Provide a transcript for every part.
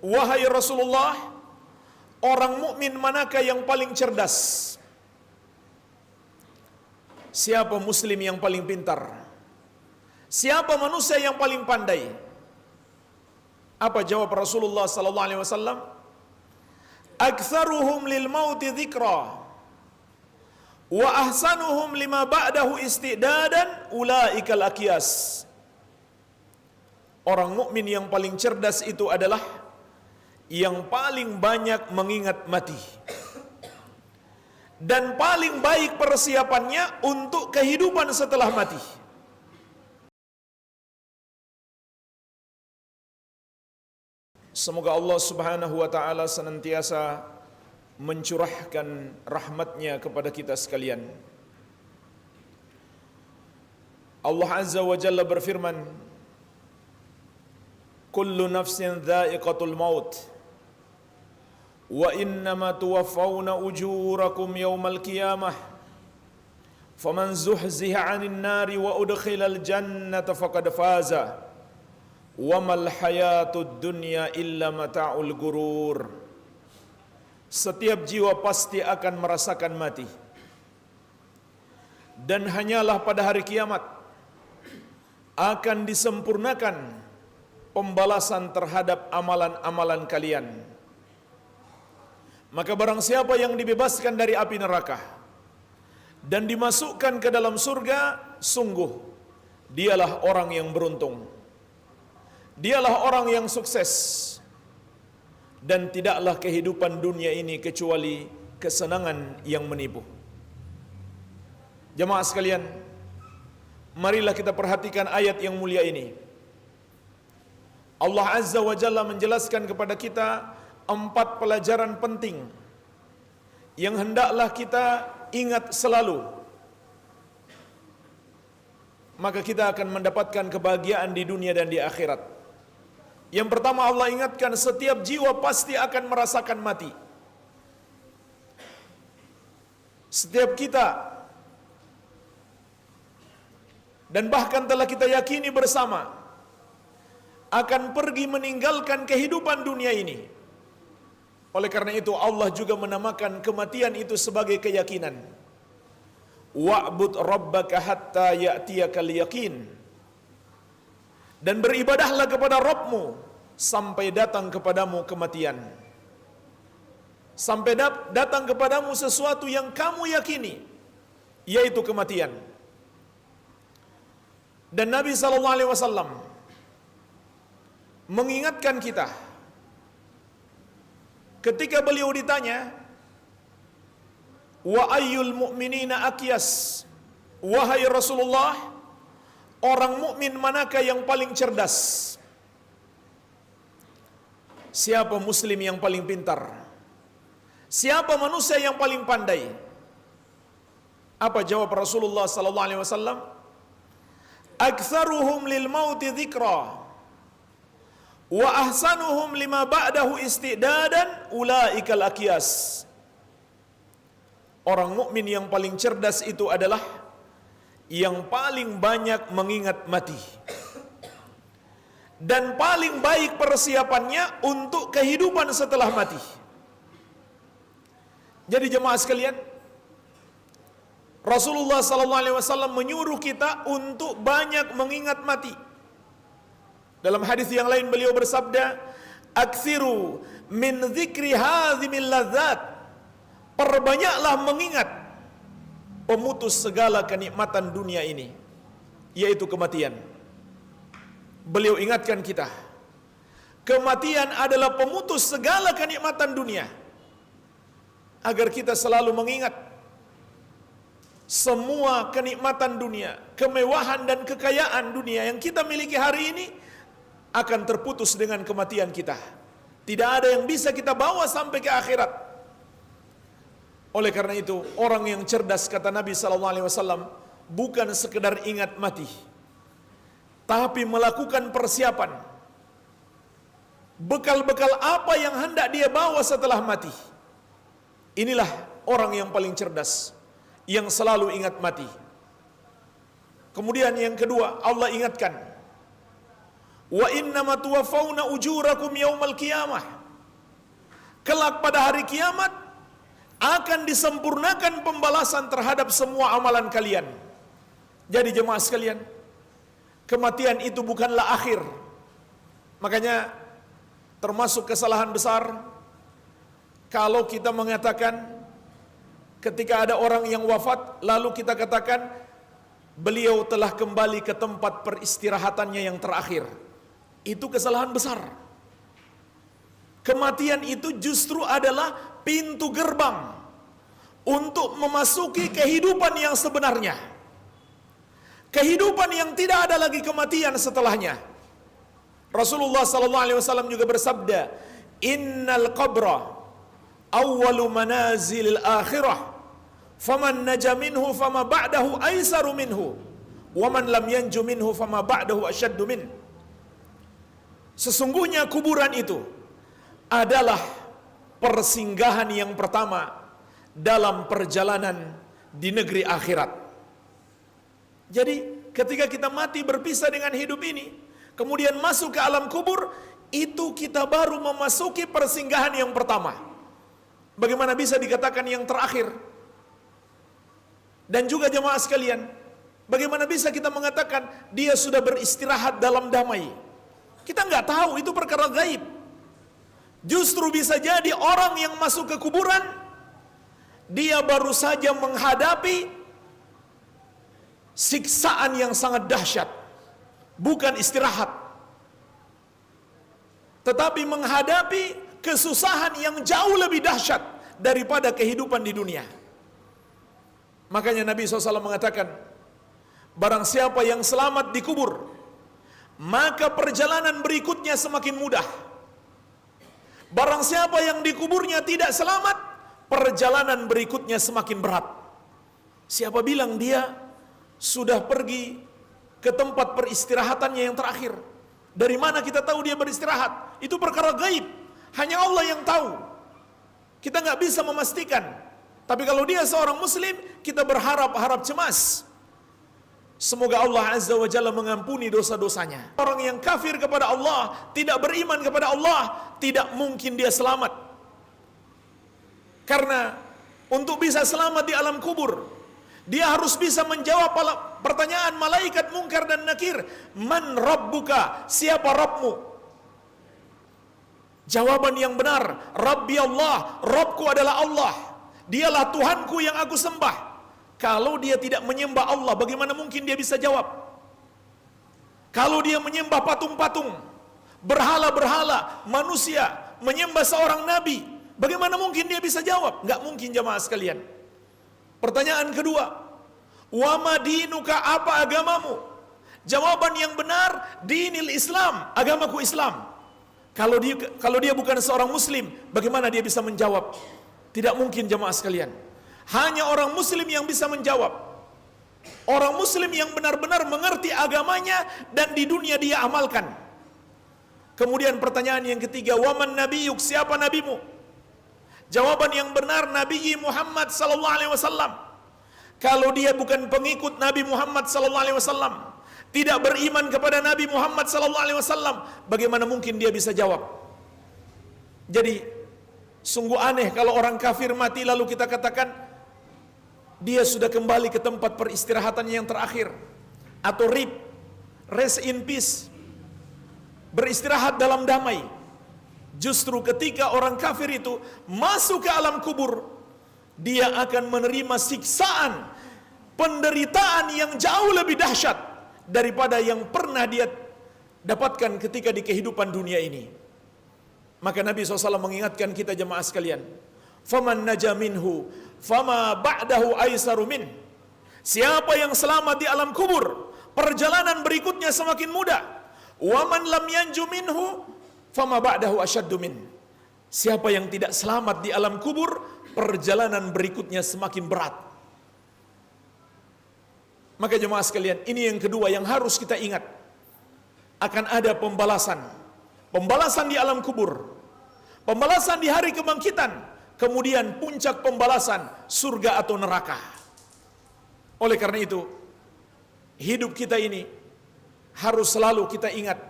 Wahai Rasulullah, orang mukmin manakah yang paling cerdas? Siapa muslim yang paling pintar? Siapa manusia yang paling pandai? Apa jawab Rasulullah sallallahu alaihi wasallam? Aktsaruhum lil mauti dzikra wa ahsanuhum lima ba'dahu istidadan ulaikal aqyas. Orang mukmin yang paling cerdas itu adalah yang paling banyak mengingat mati dan paling baik persiapannya untuk kehidupan setelah mati. Semoga Allah Subhanahu wa taala senantiasa mencurahkan rahmatnya kepada kita sekalian. Allah Azza wa Jalla berfirman, kullu nafsin dha'iqatul maut wa innama tuwaffawna ujurakum yawmal qiyamah faman zuhziha 'anil nari wa udkhilal jannata faqad faza wa mal hayatud dunya illa mata'ul gurur. Setiap jiwa pasti akan merasakan mati, dan hanyalah pada hari kiamat akan disempurnakan pembalasan terhadap amalan-amalan kalian. Maka barang siapa yang dibebaskan dari api neraka dan dimasukkan ke dalam surga, sungguh dialah orang yang beruntung. Dialah orang yang sukses. Dan tidaklah kehidupan dunia ini kecuali kesenangan yang menipu. Jemaah sekalian, marilah kita perhatikan ayat yang mulia ini. Allah Azza wa Jalla menjelaskan kepada kita 4 pelajaran penting yang hendaklah kita ingat selalu. Maka kita akan mendapatkan kebahagiaan di dunia dan di akhirat. Yang pertama, Allah ingatkan setiap jiwa pasti akan merasakan mati. Setiap kita, dan bahkan telah kita yakini bersama, akan pergi meninggalkan kehidupan dunia ini. Oleh karena itu Allah juga menamakan kematian itu sebagai keyakinan. Wa'bud rabbaka hatta ya'tiyakal yaqin. Dan beribadahlah kepada Rabbmu sampai datang kepadamu kematian. Sampai datang kepadamu sesuatu yang kamu yakini, yaitu kematian. Dan Nabi SAW mengingatkan kita ketika beliau ditanya, wa ayyul mu'minina aqyas, wahai Rasulullah, orang mukmin manakah yang paling cerdas? Siapa muslim yang paling pintar? Siapa manusia yang paling pandai? Apa jawab Rasulullah sallallahu alaihi wasallam? Aktsaruhum lil mauti dzikra wa ahsanuhum lima ba'dahu istidadan ulaikal aqyas. Orang mukmin yang paling cerdas itu adalah yang paling banyak mengingat mati dan paling baik persiapannya untuk kehidupan setelah mati. Jadi jemaah sekalian, Rasulullah SAW menyuruh kita untuk banyak mengingat mati. Dalam hadis yang lain beliau bersabda, "Aktsiru min dzikri hadzimil ladzat." Perbanyaklah mengingat pemutus segala kenikmatan dunia ini, yaitu kematian. Beliau ingatkan kita, kematian adalah pemutus segala kenikmatan dunia, agar kita selalu mengingat semua kenikmatan dunia, kemewahan dan kekayaan dunia yang kita miliki hari ini akan terputus dengan kematian kita. Tidak ada yang bisa kita bawa sampai ke akhirat. Oleh karena itu, orang yang cerdas, kata Nabi SAW, bukan sekedar ingat mati, tapi melakukan persiapan. Bekal-bekal apa yang hendak dia bawa setelah mati. Inilah orang yang paling cerdas, yang selalu ingat mati. Kemudian yang kedua, Allah ingatkan, Wa innama tuwaffawna ujurakum yaumal qiyamah. Kelak pada hari kiamat akan disempurnakan pembalasan terhadap semua amalan kalian. Jadi jemaah sekalian, kematian itu bukanlah akhir. Makanya termasuk kesalahan besar kalau kita mengatakan ketika ada orang yang wafat lalu kita katakan beliau telah kembali ke tempat peristirahatannya yang terakhir. Itu kesalahan besar. Kematian itu justru adalah pintu gerbang untuk memasuki kehidupan yang sebenarnya. Kehidupan yang tidak ada lagi kematian setelahnya. Rasulullah sallallahu alaihi wasallam juga bersabda, "Innal qabra awwalu manazilil akhirah, faman naja minhu fama ba'dahu aisaru minhu, wa man lam yanju minhu fama ba'dahu asyaddu min." Sesungguhnya kuburan itu adalah persinggahan yang pertama dalam perjalanan di negeri akhirat. Jadi ketika kita mati berpisah dengan hidup ini, kemudian masuk ke alam kubur, itu kita baru memasuki persinggahan yang pertama. Bagaimana bisa dikatakan yang terakhir? Dan juga jemaah sekalian, bagaimana bisa kita mengatakan dia sudah beristirahat dalam damai? Kita nggak tahu, itu perkara gaib. Justru bisa jadi orang yang masuk ke kuburan, dia baru saja menghadapi siksaan yang sangat dahsyat. Bukan istirahat, tetapi menghadapi kesusahan yang jauh lebih dahsyat daripada kehidupan di dunia. Makanya Nabi SAW mengatakan, barang siapa yang selamat di kubur, maka perjalanan berikutnya semakin mudah. Barang siapa yang di kuburnya tidak selamat, perjalanan berikutnya semakin berat. Siapa bilang dia sudah pergi ke tempat peristirahatannya yang terakhir? Dari mana kita tahu dia beristirahat? Itu perkara gaib, hanya Allah yang tahu. Kita nggak bisa memastikan. Tapi kalau dia seorang muslim, kita berharap cemas. Semoga Allah Azza wa Jalla mengampuni dosa-dosanya. Orang yang kafir kepada Allah, tidak beriman kepada Allah, tidak mungkin dia selamat. Karena untuk bisa selamat di alam kubur, dia harus bisa menjawab pertanyaan malaikat Munkar dan Nakir. Man Rabbuka? Siapa Rabbmu? Jawaban yang benar, Rabbi Allah, Rabbku adalah Allah. Dialah Tuhanku yang aku sembah. Kalau dia tidak menyembah Allah, bagaimana mungkin dia bisa jawab? Kalau dia menyembah patung-patung, berhala-berhala, manusia, menyembah seorang nabi, bagaimana mungkin dia bisa jawab? Nggak mungkin jamaah sekalian. Pertanyaan kedua, wa ma dinuka, apa agamamu? Jawaban yang benar, dinil Islam, agamaku Islam. Kalau dia bukan seorang muslim, bagaimana dia bisa menjawab? Tidak mungkin jamaah sekalian. Hanya orang muslim yang bisa menjawab. Orang muslim yang benar-benar mengerti agamanya dan di dunia dia amalkan. Kemudian pertanyaan yang ketiga, waman nabiyuk, siapa nabimu? Jawaban yang benar, Nabi Muhammad sallallahu alaihi wasallam. Kalau dia bukan pengikut Nabi Muhammad sallallahu alaihi wasallam, tidak beriman kepada Nabi Muhammad sallallahu alaihi wasallam, bagaimana mungkin dia bisa jawab? Jadi sungguh aneh kalau orang kafir mati lalu kita katakan dia sudah kembali ke tempat peristirahatannya yang terakhir, atau rest in peace, beristirahat dalam damai. Justru ketika orang kafir itu masuk ke alam kubur, dia akan menerima siksaan, penderitaan yang jauh lebih dahsyat daripada yang pernah dia dapatkan ketika di kehidupan dunia ini. Maka Nabi SAW mengingatkan kita jemaah sekalian, faman naja minhu fama ba'dahu aisaru min. Siapa yang selamat di alam kubur, perjalanan berikutnya semakin mudah. Waman lam yanju minhu fama ba'dahu asyaddu min. Siapa yang tidak selamat di alam kubur, perjalanan berikutnya semakin berat. Maka jemaah sekalian, ini yang kedua yang harus kita ingat. Akan ada pembalasan. Pembalasan di alam kubur, pembalasan di hari kebangkitan, kemudian puncak pembalasan surga atau neraka. Oleh karena itu, hidup kita ini harus selalu kita ingat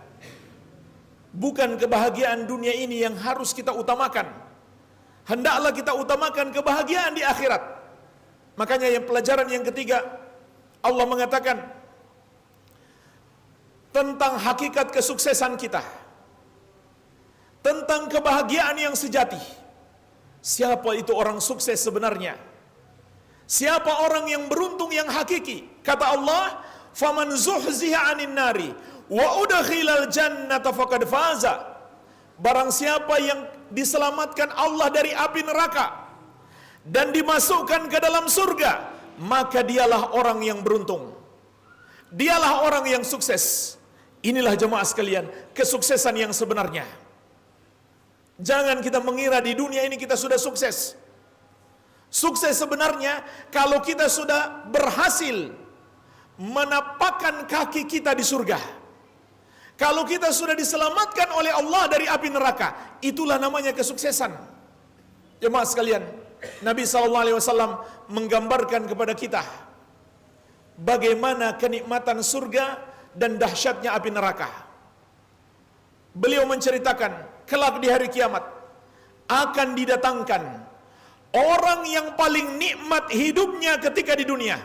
bukan kebahagiaan dunia ini yang harus kita utamakan. Hendaklah kita utamakan kebahagiaan di akhirat. Makanya yang pelajaran yang ketiga, Allah mengatakan tentang hakikat kesuksesan kita, tentang kebahagiaan yang sejati. Siapa itu orang sukses sebenarnya? Siapa orang yang beruntung yang hakiki? Kata Allah, "Faman zuhziha 'anil nari wa udkhilal jannata faqad faza." Barang siapa yang diselamatkan Allah dari api neraka dan dimasukkan ke dalam surga, maka dialah orang yang beruntung. Dialah orang yang sukses. Inilah jemaah sekalian, kesuksesan yang sebenarnya. Jangan kita mengira di dunia ini kita sudah sukses. Sukses sebenarnya kalau kita sudah berhasil menapakkan kaki kita di surga. Kalau kita sudah diselamatkan oleh Allah dari api neraka, itulah namanya kesuksesan. Jemaah sekalian, Nabi SAW menggambarkan kepada kita bagaimana kenikmatan surga dan dahsyatnya api neraka. Beliau menceritakan, kelak di hari kiamat akan didatangkan orang yang paling nikmat hidupnya ketika di dunia.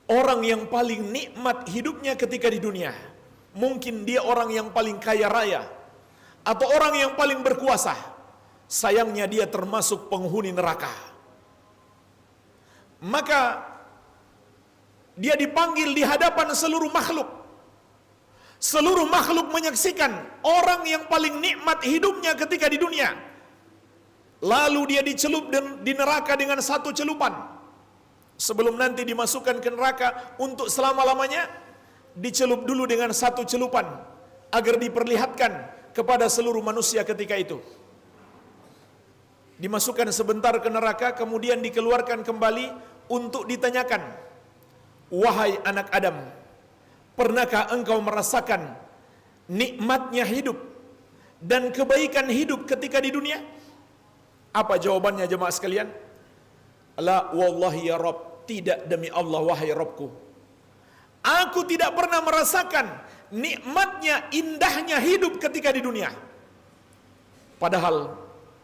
Orang yang paling nikmat hidupnya ketika di dunia. Mungkin dia orang yang paling kaya raya, atau orang yang paling berkuasa. Sayangnya dia termasuk penghuni neraka. Maka dia dipanggil di hadapan seluruh makhluk. Seluruh makhluk menyaksikan orang yang paling nikmat hidupnya ketika di dunia. Lalu dia dicelup di neraka dengan satu celupan. Sebelum nanti dimasukkan ke neraka untuk selama-lamanya, dicelup dulu dengan satu celupan agar diperlihatkan kepada seluruh manusia ketika itu. Dimasukkan sebentar ke neraka, kemudian dikeluarkan kembali untuk ditanyakan, "Wahai anak Adam, pernahkah engkau merasakan nikmatnya hidup dan kebaikan hidup ketika di dunia?" Apa jawabannya jemaah sekalian? La wallahi ya Rabb, tidak demi Allah wahai Rabbku. Aku tidak pernah merasakan nikmatnya, indahnya hidup ketika di dunia. Padahal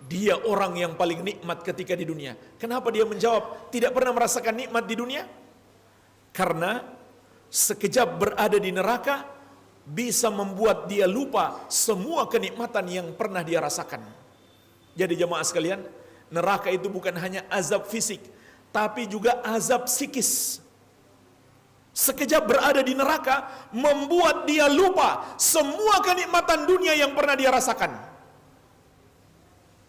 dia orang yang paling nikmat ketika di dunia. Kenapa dia menjawab tidak pernah merasakan nikmat di dunia? Karena sekejap berada di neraka bisa membuat dia lupa semua kenikmatan yang pernah dia rasakan. Jadi jemaah sekalian, neraka itu bukan hanya azab fisik, tapi juga azab psikis. Sekejap berada di neraka membuat dia lupa semua kenikmatan dunia yang pernah dia rasakan.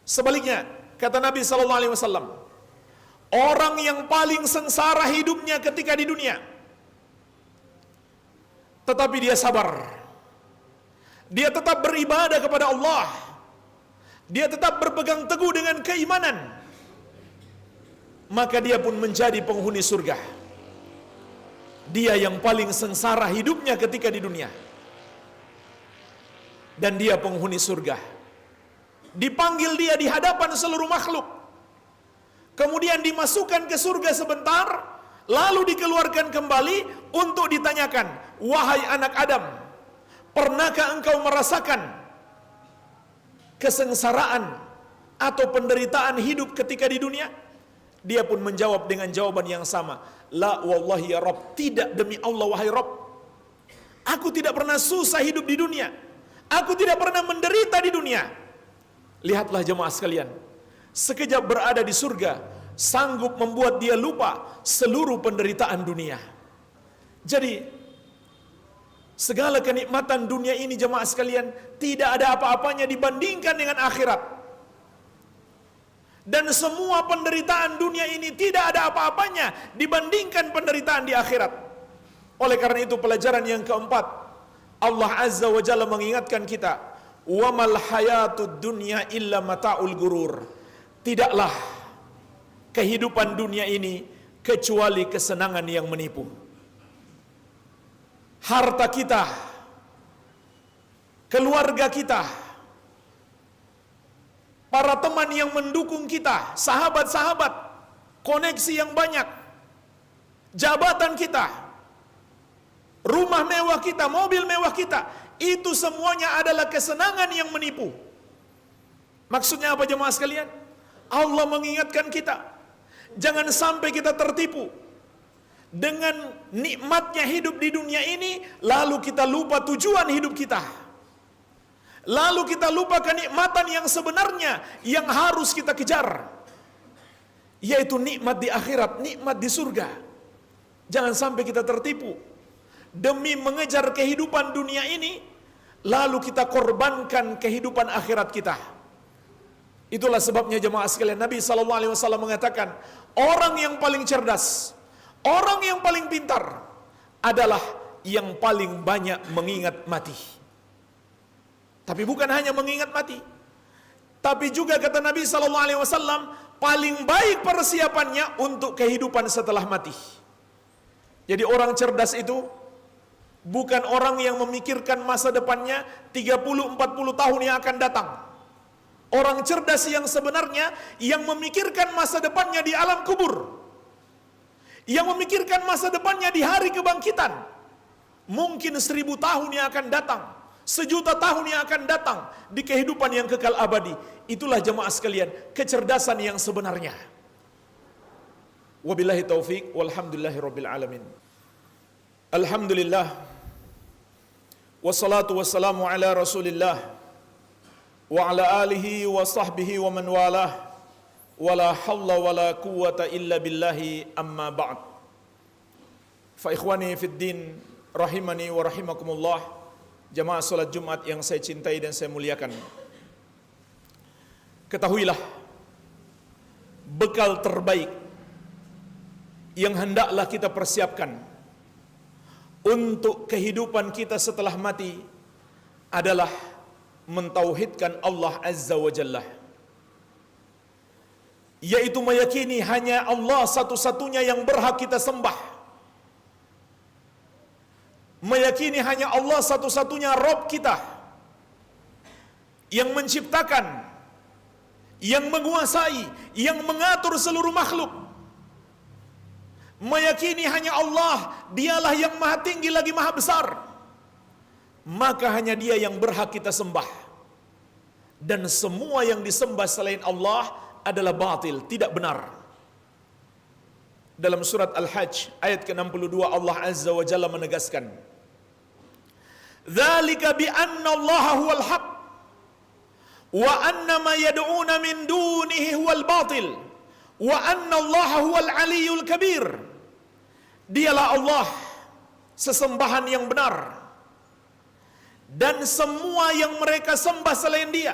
Sebaliknya, kata Nabi SAW, orang yang paling sengsara hidupnya ketika di dunia, tetapi dia sabar, dia tetap beribadah kepada Allah, dia tetap berpegang teguh dengan keimanan, maka dia pun menjadi penghuni surga. Dia yang paling sengsara hidupnya ketika di dunia, dan dia penghuni surga. Dipanggil dia di hadapan seluruh makhluk, kemudian dimasukkan ke surga sebentar, lalu dikeluarkan kembali untuk ditanyakan, "Wahai anak Adam, pernahkah engkau merasakan kesengsaraan atau penderitaan hidup ketika di dunia?" Dia pun menjawab dengan jawaban yang sama, "La wallahi ya Rabb, tidak demi Allah wahai Rabb. Aku tidak pernah susah hidup di dunia. Aku tidak pernah menderita di dunia." Lihatlah jemaah sekalian, sekejap berada di surga sanggup membuat dia lupa seluruh penderitaan dunia. Jadi segala kenikmatan dunia ini jemaah sekalian tidak ada apa-apanya dibandingkan dengan akhirat. Dan semua penderitaan dunia ini tidak ada apa-apanya dibandingkan penderitaan di akhirat. Oleh karena itu pelajaran yang keempat, Allah Azza wa Jalla mengingatkan kita, "Wa mal hayatud dunya illa mata'ul gurur." Tidaklah kehidupan dunia ini kecuali kesenangan yang menipu. Harta kita, keluarga kita, para teman yang mendukung kita, sahabat-sahabat, koneksi yang banyak, jabatan kita, rumah mewah kita, mobil mewah kita, itu semuanya adalah kesenangan yang menipu. Maksudnya apa jemaah sekalian? Allah mengingatkan kita, jangan sampai kita tertipu dengan nikmatnya hidup di dunia ini, lalu kita lupa tujuan hidup kita. Lalu kita lupa kenikmatan yang sebenarnya yang harus kita kejar, yaitu nikmat di akhirat, nikmat di surga. Jangan sampai kita tertipu demi mengejar kehidupan dunia ini, lalu kita korbankan kehidupan akhirat kita. Itulah sebabnya jemaah sekalian, Nabi SAW mengatakan, orang yang paling cerdas, orang yang paling pintar adalah yang paling banyak mengingat mati. Tapi bukan hanya mengingat mati, tapi juga kata Nabi SAW, paling baik persiapannya untuk kehidupan setelah mati. Jadi orang cerdas itu bukan orang yang memikirkan masa depannya 30-40 tahun yang akan datang. Orang cerdas yang sebenarnya yang memikirkan masa depannya di alam kubur, yang memikirkan masa depannya di hari kebangkitan, mungkin 1000 tahun yang akan datang, 1.000.000 tahun yang akan datang di kehidupan yang kekal abadi. Itulah jemaah sekalian kecerdasan yang sebenarnya. Wabillahi taufiq walhamdulillahi rabbil alamin. Alhamdulillah wassalatu wassalamu ala rasulillah wa ala alihi wa sahbihi wa man walah, wala hawla wala quwwata illa billahi, amma ba'd. Fa ikhwani fid din rahimani wa rahimakumullah, jamaah salat Jumat yang saya cintai dan saya muliakan. Ketahuilah, bekal terbaik yang hendaklah kita persiapkan untuk kehidupan kita setelah mati adalah mentauhidkan Allah Azza wa Jalla, yaitu meyakini hanya Allah satu-satunya yang berhak kita sembah, meyakini hanya Allah satu-satunya Rabb kita yang menciptakan, yang menguasai, yang mengatur seluruh makhluk. Meyakini hanya Allah, dialah yang maha tinggi lagi maha besar, maka hanya dia yang berhak kita sembah. Dan semua yang disembah selain Allah adalah batil, tidak benar. Dalam surat Al-Hajj ayat ke-62 Allah Azza wa Jalla menegaskan, "Dzalika bi anna Allah huwal haq wa anna ma yad'una min dunihi huwal batil wa anna Allah huwal aliyyul kabir." Dialah Allah sesembahan yang benar, dan semua yang mereka sembah selain dia,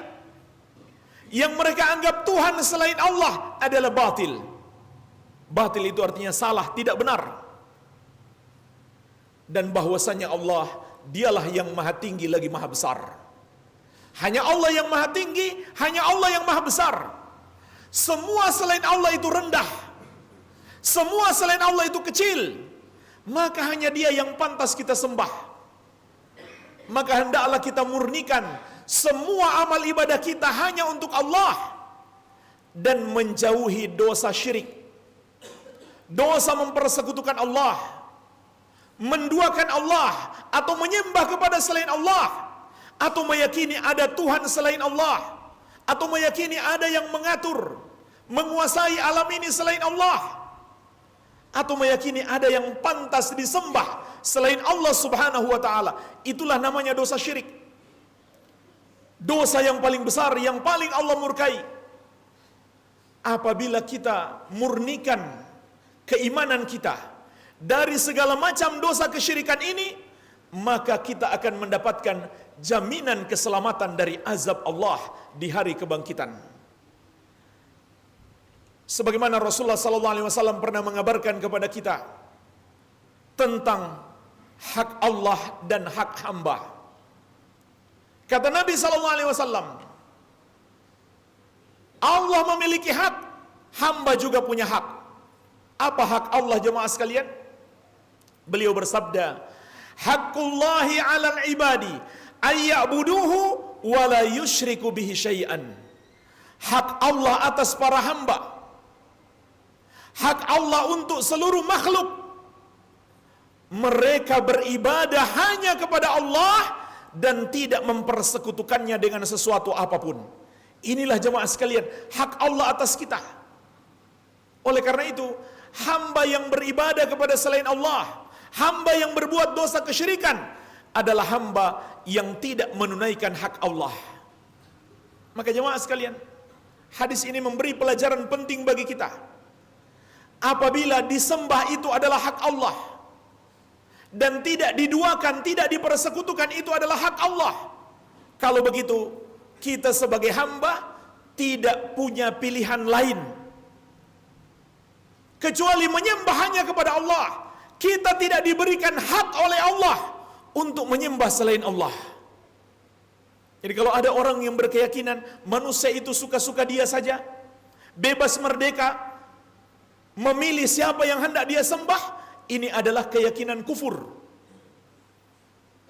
yang mereka anggap Tuhan selain Allah, adalah batil. Batil itu artinya salah, tidak benar. Dan bahwasanya Allah, dialah yang maha tinggi lagi maha besar. Hanya Allah yang maha tinggi, hanya Allah yang maha besar. Semua selain Allah itu rendah, semua selain Allah itu kecil, maka hanya dia yang pantas kita sembah. Maka hendaklah kita murnikan semua amal ibadah kita hanya untuk Allah, dan menjauhi dosa syirik, dosa mempersekutukan Allah, menduakan Allah, atau menyembah kepada selain Allah, atau meyakini ada Tuhan selain Allah, atau meyakini ada yang mengatur, menguasai alam ini selain Allah, atau meyakini ada yang pantas disembah selain Allah Subhanahu wa ta'ala. Itulah namanya dosa syirik, dosa yang paling besar, yang paling Allah murkai. Apabila kita murnikan keimanan kita dari segala macam dosa kesyirikan ini, maka kita akan mendapatkan jaminan keselamatan dari azab Allah di hari kebangkitan. Sebagaimana Rasulullah SAW pernah mengabarkan kepada kita tentang hak Allah dan hak hamba. Kata Nabi SAW, Allah memiliki hak, hamba juga punya hak. Apa hak Allah jemaah sekalian? Beliau bersabda, "Haqqullahi 'alal ibadi ayya'buduhu wa la yusyriku bihi syai'an." Hak Allah atas para hamba, hak Allah untuk seluruh makhluk, mereka beribadah hanya kepada Allah dan tidak mempersekutukannya dengan sesuatu apapun. Inilah jemaah sekalian, hak Allah atas kita. Oleh karena itu, hamba yang beribadah kepada selain Allah, hamba yang berbuat dosa kesyirikan adalah hamba yang tidak menunaikan hak Allah. Maka jemaah sekalian, hadis ini memberi pelajaran penting bagi kita. Apabila disembah itu adalah hak Allah dan tidak diduakan, tidak dipersekutukan, itu adalah hak Allah. Kalau begitu, kita sebagai hamba tidak punya pilihan lain kecuali menyembah hanya kepada Allah. Kita tidak diberikan hak oleh Allah untuk menyembah selain Allah. Jadi kalau ada orang yang berkeyakinan manusia itu suka-suka dia saja, bebas merdeka, memilih siapa yang hendak dia sembah, ini adalah keyakinan kufur.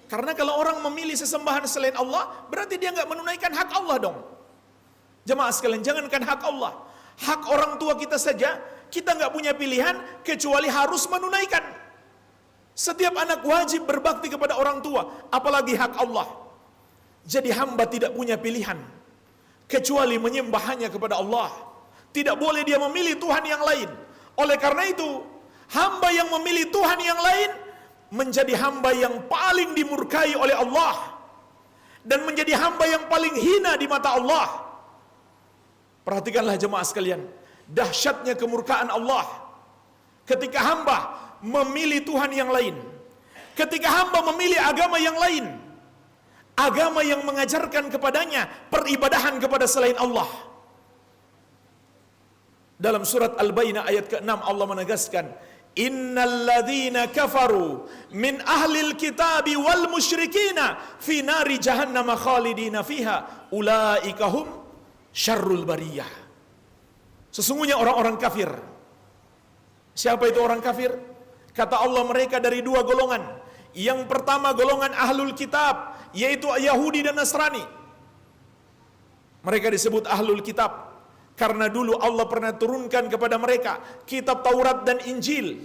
Karena kalau orang memilih sesembahan selain Allah, berarti dia nggak menunaikan hak Allah dong. Jemaah sekalian, jangankan hak Allah, hak orang tua kita saja, kita nggak punya pilihan kecuali harus menunaikan. Setiap anak wajib berbakti kepada orang tua, apalagi hak Allah. Jadi hamba tidak punya pilihan kecuali menyembah hanya kepada Allah. Tidak boleh dia memilih Tuhan yang lain. Oleh karena itu, hamba yang memilih Tuhan yang lain menjadi hamba yang paling dimurkai oleh Allah dan menjadi hamba yang paling hina di mata Allah. Perhatikanlah jemaah sekalian, dahsyatnya kemurkaan Allah ketika hamba memilih Tuhan yang lain, ketika hamba memilih agama yang lain, agama yang mengajarkan kepadanya peribadahan kepada selain Allah. Dalam surat Al-Baqarah ayat ke-6 Allah menegaskan, innal ladzina kafaru min ahlil kitabi wal musyrikina fi nari jahannam khalidina fiha ulaika hum syarrul bariyah. Sesungguhnya orang-orang kafir. Siapa itu orang kafir? Kata Allah, mereka dari dua golongan. Yang pertama golongan ahlul kitab, yaitu Yahudi dan Nasrani. Mereka disebut ahlul kitab karena dulu Allah pernah turunkan kepada mereka kitab Taurat dan Injil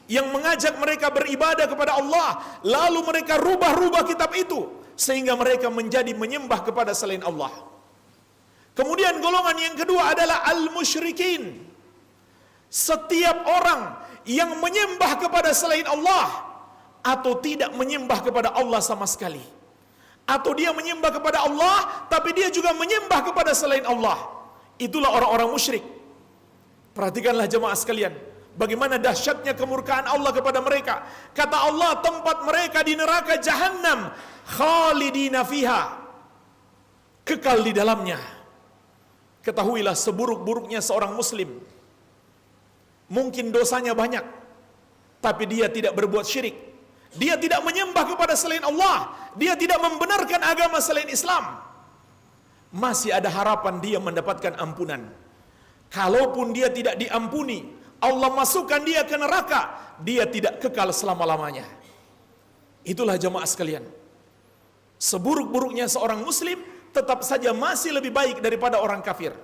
yang mengajak mereka beribadah kepada Allah, lalu mereka rubah-rubah kitab itu sehingga mereka menjadi menyembah kepada selain Allah. Kemudian golongan yang kedua adalah al-musyrikin. Setiap orang yang menyembah kepada selain Allah atau tidak menyembah kepada Allah sama sekali, atau dia menyembah kepada Allah tapi dia juga menyembah kepada selain Allah, itulah orang-orang musyrik. Perhatikanlah jemaah sekalian, bagaimana dahsyatnya kemurkaan Allah kepada mereka. Kata Allah, tempat mereka di neraka Jahannam, khalidina fiha, kekal di dalamnya. Ketahuilah, seburuk-buruknya seorang muslim, mungkin dosanya banyak, tapi dia tidak berbuat syirik, dia tidak menyembah kepada selain Allah, dia tidak membenarkan agama selain Islam, masih ada harapan dia mendapatkan ampunan. Kalaupun dia tidak diampuni, Allah masukkan dia ke neraka, dia tidak kekal selama-lamanya. Itulah jemaah sekalian, seburuk-buruknya seorang muslim tetap saja masih lebih baik daripada orang kafir.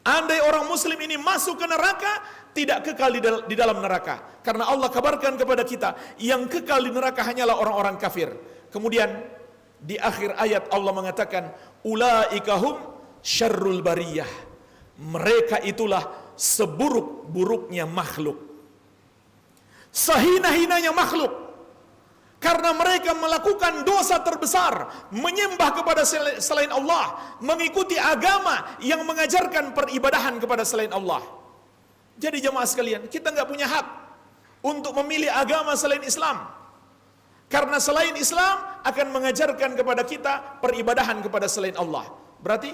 Andai orang muslim ini masuk ke neraka, tidak kekal di dalam neraka, karena Allah kabarkan kepada kita, yang kekal di neraka hanyalah orang-orang kafir. Kemudian di akhir ayat Allah mengatakan, ulaika hum syarrul bariyah, mereka itulah seburuk-buruknya makhluk, sehina-hinanya makhluk, karena mereka melakukan dosa terbesar, menyembah kepada selain Allah, mengikuti agama yang mengajarkan peribadahan kepada selain Allah. Jadi jemaah sekalian, kita nggak punya hak untuk memilih agama selain Islam, karena selain Islam akan mengajarkan kepada kita peribadahan kepada selain Allah. Berarti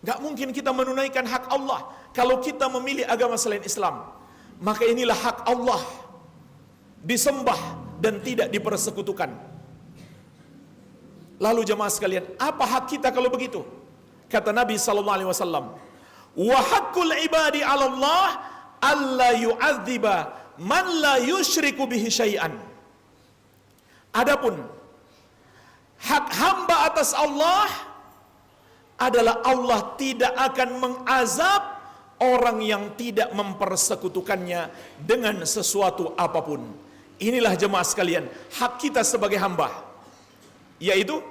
nggak mungkin kita menunaikan hak Allah kalau kita memilih agama selain Islam. Maka inilah hak Allah, disembah dan tidak dipersekutukan. Lalu jemaah sekalian, apa hak kita kalau begitu? Kata Nabi SAW, wa haqqul ibadi 'ala Allah alla yu'adziba man la yusyriku bihi syai'an. Adapun hak hamba atas Allah adalah Allah tidak akan mengazab orang yang tidak mempersekutukannya dengan sesuatu apapun. Inilah jemaah sekalian, hak kita sebagai hamba. yaitu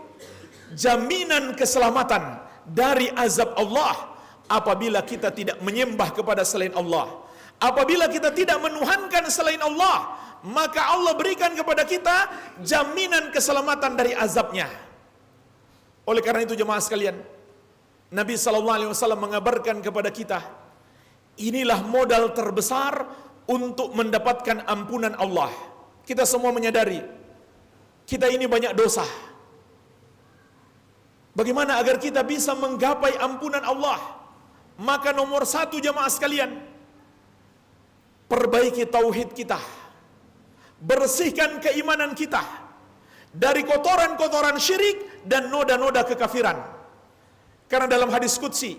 jaminan keselamatan dari azab Allah apabila kita tidak menyembah kepada selain Allah. Apabila kita tidak menuhankan selain Allah, maka Allah berikan kepada kita jaminan keselamatan dari azabnya. Oleh karena itu jemaah sekalian, Nabi SAW mengabarkan kepada kita, inilah modal terbesar untuk mendapatkan ampunan Allah. Kita semua menyadari, kita ini banyak dosa. Bagaimana agar kita bisa menggapai ampunan Allah? Maka nomor satu jemaah sekalian, perbaiki tauhid kita, bersihkan keimanan kita dari kotoran-kotoran syirik dan noda-noda kekafiran. Karena dalam hadis qudsi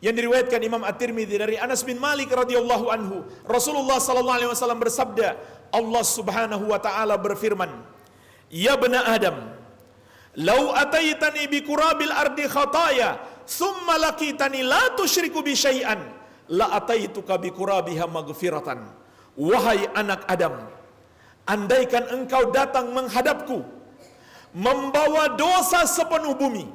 yang diriwayatkan Imam At-Tirmidzi dari Anas bin Malik radhiyallahu anhu, Rasulullah sallallahu alaihi wasallam bersabda, Allah Subhanahu wa taala berfirman, "Ya bani Adam, lau ataitani bi qurabil ardi khataya, thumma laqitani la tusyriku bi syai'an, la ataituka bi qurabiha maghfiratan." Wahai anak Adam, andaikan engkau datang menghadapku membawa dosa sepenuh bumi,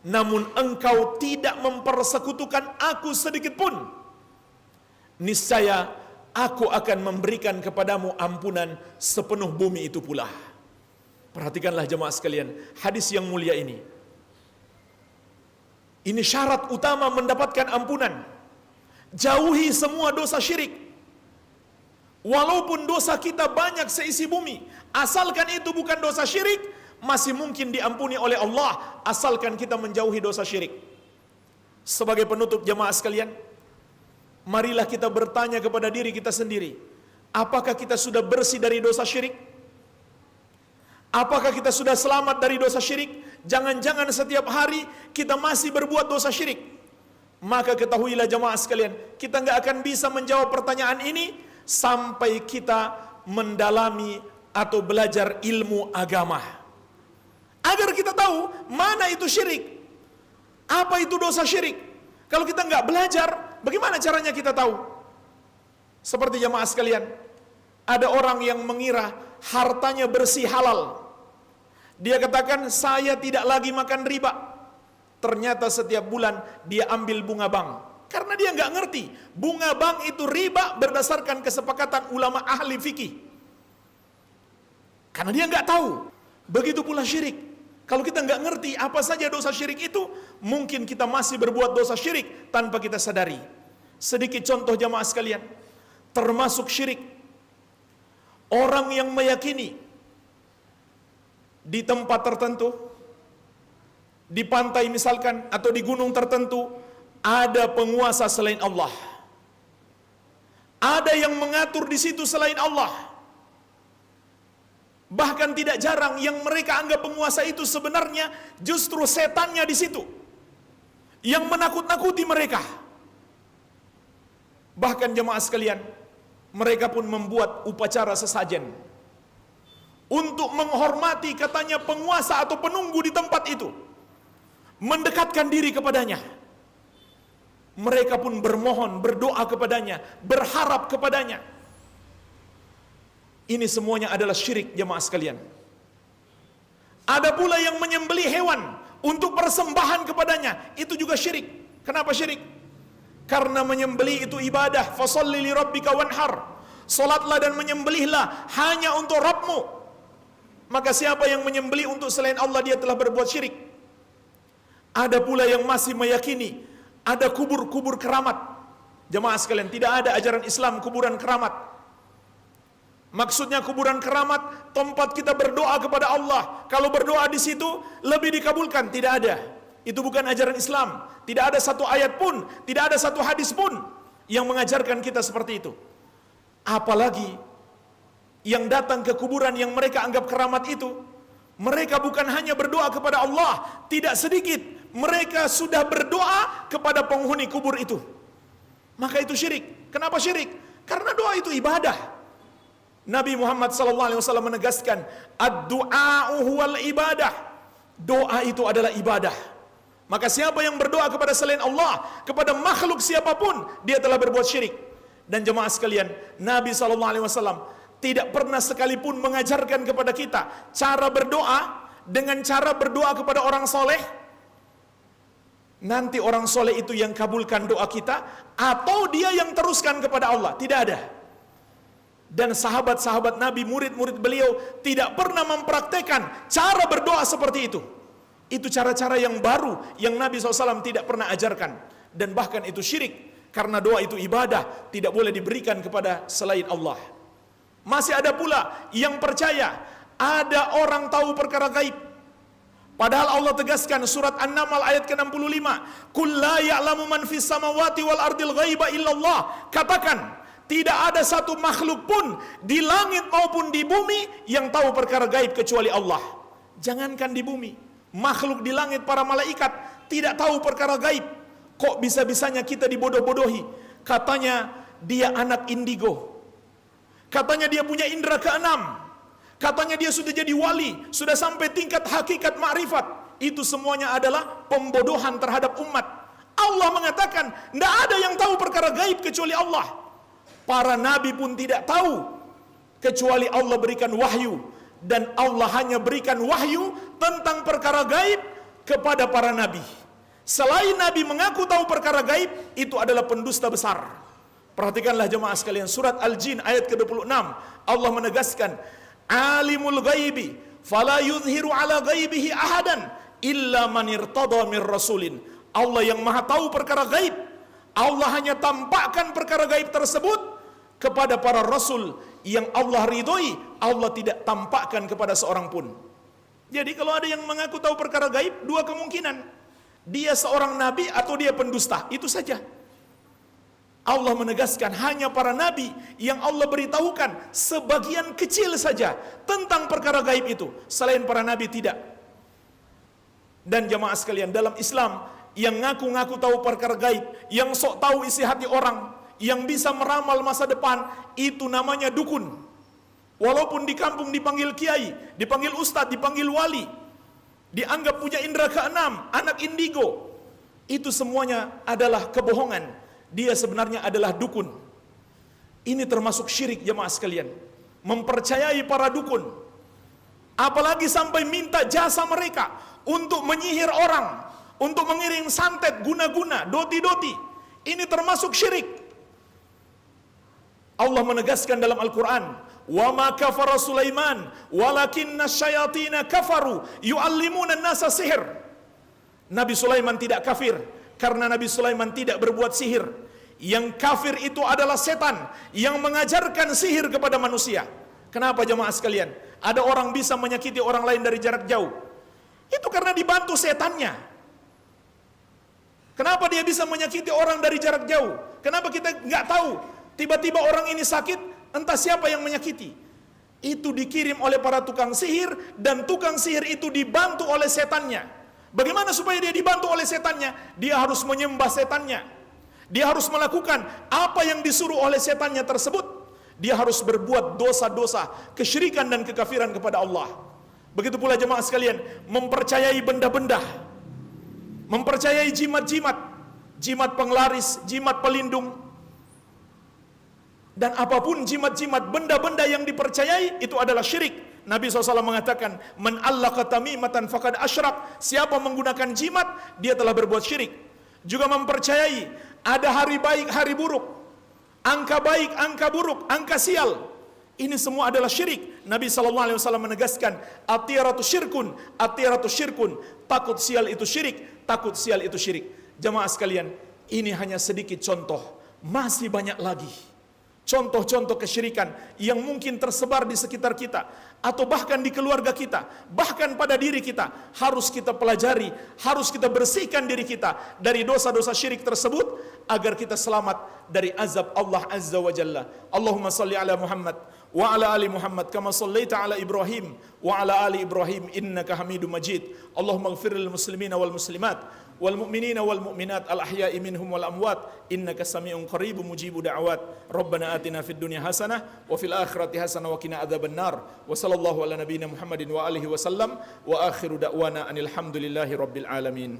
namun engkau tidak mempersekutukan aku sedikit pun, niscaya aku akan memberikan kepadamu ampunan sepenuh bumi itu pula. Perhatikanlah jemaah sekalian, hadis yang mulia ini. Ini syarat utama mendapatkan ampunan. Jauhi semua dosa syirik. Walaupun dosa kita banyak seisi bumi, asalkan itu bukan dosa syirik, masih mungkin diampuni oleh Allah, asalkan kita menjauhi dosa syirik. Sebagai penutup jemaah sekalian, marilah kita bertanya kepada diri kita sendiri, apakah kita sudah bersih dari dosa syirik? Apakah kita sudah selamat dari dosa syirik? Jangan-jangan setiap hari kita masih berbuat dosa syirik. Maka ketahuilah jemaah sekalian, kita nggak akan bisa menjawab pertanyaan ini sampai kita mendalami atau belajar ilmu agama, agar kita tahu mana itu syirik, apa itu dosa syirik. Kalau kita nggak belajar, bagaimana caranya kita tahu? Seperti jemaah sekalian, ada orang yang mengira hartanya bersih halal. Dia katakan, saya tidak lagi makan riba. Ternyata setiap bulan dia ambil bunga bank. Karena dia nggak ngerti, bunga bank itu riba berdasarkan kesepakatan ulama ahli fikih. Karena dia nggak tahu. Begitu pula syirik. Kalau kita nggak ngerti apa saja dosa syirik itu, mungkin kita masih berbuat dosa syirik tanpa kita sadari. Sedikit contoh jamaah sekalian, termasuk syirik, orang yang meyakini di tempat tertentu, di pantai misalkan, atau di gunung tertentu, ada penguasa selain Allah. Ada yang mengatur di situ selain Allah. Bahkan tidak jarang yang mereka anggap penguasa itu sebenarnya justru setannya di situ, yang menakut-nakuti mereka. Bahkan jemaah sekalian, mereka pun membuat upacara sesajen untuk menghormati katanya penguasa atau penunggu di tempat itu, mendekatkan diri kepadanya. Mereka pun bermohon, berdoa kepadanya, berharap kepadanya. Ini semuanya adalah syirik jemaah sekalian. Ada pula yang menyembelih hewan untuk persembahan kepadanya, itu juga syirik. Kenapa syirik? Karena menyembelih itu ibadah. Fasholli li rabbika wanhar. Salatlah dan menyembelihlah hanya untuk Rabbmu. Maka siapa yang menyembelih untuk selain Allah, dia telah berbuat syirik. Ada pula yang masih meyakini ada kubur-kubur keramat. Jemaah sekalian, tidak ada ajaran Islam kuburan keramat. Maksudnya kuburan keramat tempat kita berdoa kepada Allah. Kalau berdoa di situ lebih dikabulkan, tidak ada. Itu bukan ajaran Islam. Tidak ada satu ayat pun, tidak ada satu hadis pun yang mengajarkan kita seperti itu. Apalagi yang datang ke kuburan yang mereka anggap keramat itu, mereka bukan hanya berdoa kepada Allah, tidak sedikit mereka sudah berdoa kepada penghuni kubur itu. Maka itu syirik. Kenapa syirik? Karena doa itu ibadah. Nabi Muhammad SAW menegaskan, ad-du'a'u huwal ibadah. Doa itu adalah ibadah. Maka siapa yang berdoa kepada selain Allah, kepada makhluk siapapun, dia telah berbuat syirik. Dan jemaah sekalian, Nabi SAW tidak pernah sekalipun mengajarkan kepada kita cara berdoa dengan cara berdoa kepada orang soleh, nanti orang soleh itu yang kabulkan doa kita, atau dia yang teruskan kepada Allah. Tidak ada. Dan sahabat-sahabat Nabi, murid-murid beliau tidak pernah mempraktekkan cara berdoa seperti itu. Itu cara-cara yang baru yang Nabi SAW tidak pernah ajarkan. Dan bahkan itu syirik, karena doa itu ibadah, tidak boleh diberikan kepada selain Allah. Masih ada pula yang percaya ada orang tahu perkara gaib. Padahal Allah tegaskan surat An-Naml ayat ke-65, "Qul la ya'lamu man fis samawati wal ardil ghaiba illallah." Katakan, tidak ada satu makhluk pun di langit maupun di bumi yang tahu perkara gaib kecuali Allah. Jangankan di bumi, makhluk di langit, para malaikat tidak tahu perkara gaib. Kok bisa-bisanya kita dibodoh-bodohi? Katanya dia anak indigo, katanya dia punya indera keenam, katanya dia sudah jadi wali, sudah sampai tingkat hakikat ma'rifat. Itu semuanya adalah pembodohan terhadap umat. Allah mengatakan tidak ada yang tahu perkara gaib kecuali Allah. Para nabi pun tidak tahu kecuali Allah berikan wahyu, dan Allah hanya berikan wahyu tentang perkara gaib kepada para nabi. Selain nabi mengaku tahu perkara gaib, itu adalah pendusta besar. Perhatikanlah jemaah sekalian, surat Al-Jin ayat ke-26, Allah menegaskan, "Alimul ghaibi fala yuzhiru ala ghaibihi ahadan illa man irtada mir rasulin." Allah yang maha tahu perkara gaib, Allah hanya tampakkan perkara gaib tersebut kepada para rasul yang Allah ridhoi. Allah tidak tampakkan kepada seorang pun. Jadi kalau ada yang mengaku tahu perkara gaib, dua kemungkinan, dia seorang nabi atau dia pendusta, itu saja. Allah menegaskan hanya para nabi yang Allah beritahukan sebagian kecil saja tentang perkara gaib itu. Selain para nabi tidak. Dan jamaah sekalian, dalam Islam yang ngaku-ngaku tahu perkara gaib, yang sok tahu isi hati orang, yang bisa meramal masa depan, itu namanya dukun. Walaupun di kampung dipanggil kiai, dipanggil ustadz, dipanggil wali, dianggap punya indera keenam, anak indigo, itu semuanya adalah kebohongan. Dia sebenarnya adalah dukun. Ini termasuk syirik jemaah sekalian, mempercayai para dukun, apalagi sampai minta jasa mereka untuk menyihir orang, untuk mengirim santet, guna-guna, doti-doti. Ini termasuk syirik. Allah menegaskan dalam Al-Quran, "Wa ma kafara Sulaiman walakinna syayatina kafaru yu'allimuna an-nasa sihir." Nabi Sulaiman tidak kafir karena Nabi Sulaiman tidak berbuat sihir. Yang kafir itu adalah setan yang mengajarkan sihir kepada manusia. Kenapa jemaah sekalian? Ada orang bisa menyakiti orang lain dari jarak jauh, itu karena dibantu setannya. Kenapa dia bisa menyakiti orang dari jarak jauh? Kenapa kita nggak tahu? Tiba-tiba orang ini sakit, entah siapa yang menyakiti. Itu dikirim oleh para tukang sihir, dan tukang sihir itu dibantu oleh setannya. Bagaimana supaya dia dibantu oleh setannya? Dia harus menyembah setannya. Dia harus melakukan apa yang disuruh oleh setannya tersebut. Dia harus berbuat dosa-dosa, kesyirikan dan kekafiran kepada Allah. Begitu pula jemaah sekalian, mempercayai benda-benda, mempercayai jimat-jimat, jimat penglaris, jimat pelindung, dan apapun jimat-jimat, benda-benda yang dipercayai, itu adalah syirik. Nabi SAW mengatakan, "Man allaka tamimatan faqad asyrak." Siapa menggunakan jimat, dia telah berbuat syirik. Juga mempercayai ada hari baik, hari buruk, angka baik, angka buruk, angka sial. Ini semua adalah syirik. Nabi SAW menegaskan, "At-tiyaratu syirkun, at-tiyaratu syirkun." Takut sial itu syirik, takut sial itu syirik. Jemaah sekalian, ini hanya sedikit contoh. Masih banyak lagi contoh-contoh kesyirikan yang mungkin tersebar di sekitar kita, atau bahkan di keluarga kita, bahkan pada diri kita. Harus kita pelajari, harus kita bersihkan diri kita dari dosa-dosa syirik tersebut, agar kita selamat dari azab Allah Azza wa Jalla. Allahumma salli ala Muhammad wa ala ali Muhammad kama sallaita ala Ibrahim wa ala ali Ibrahim innaka Hamidum Majid. Allahumma ighfir lil muslimina wal muslimat wal mu'minina wal mu'minat al ahya'i minhum wal amwat innaka sami'un qaribun mujibud da'awat. Rabbana atina fid dunya hasanah wa fil akhirati hasanah wa qina adzabannar. Wa sallallahu ala nabiyyina Muhammadin wa alihi wa sallam wa akhiru da'wana anil hamdulillahi rabbil alamin.